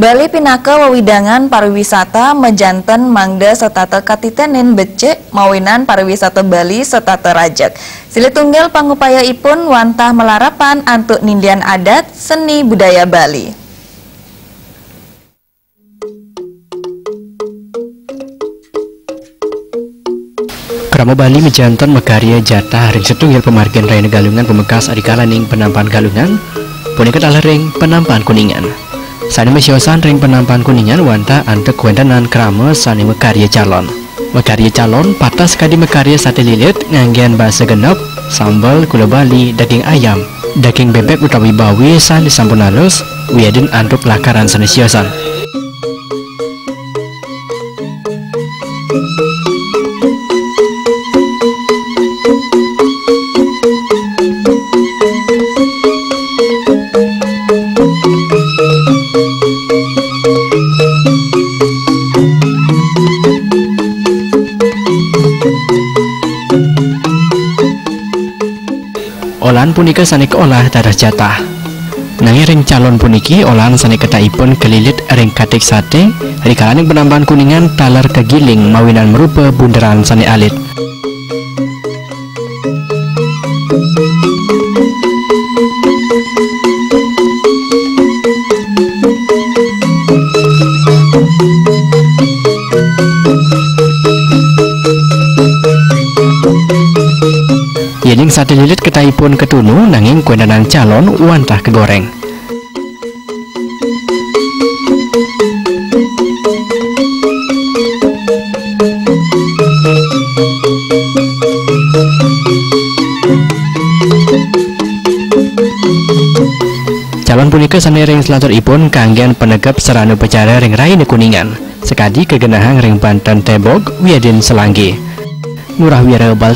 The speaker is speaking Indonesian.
Bali pinaka wewidangan pariwisata mejanten mangda setata katitenin becek mawinan pariwisata Bali setata rajek. Sili tunggal pangupayaipun wantah melarapan antuk nindian adat seni budaya Bali. Krama Bali mejanten mekarya jatah ring setunggal pemargian raya Galungan pemekas adikalaning penampan Galungan punika dalah ring penampan Kuningan. Sani mesyosan ring penampan Kuningan wanta antek wendanan krama sani mekarya calon. Mekarya calon patas kadi mekarya sate lilit nganggian basa genep, sambal gula Bali, daging ayam, daging bebek utawi bawi sani sampun halus, wiadin antuk lakaran sani syosan. Olahan punika sani keolah dadah jatah. Nanging ring calon puniki olahan sani ketaipun kelilit ring katik sate rikalaning penampan Kuningan taler kegiling mawinan merupa bunderan sani alit. Yening sate lilit ketaipun ketunu nanging kuendanan calon wantah kegoreng. Calon punika sani ring selaturipun kanggian penegap seranu pecara ring raine Kuningan. Sekadi kegenahang ring Banten Tebog wiadin Selanggi. Ngurah Wira Bal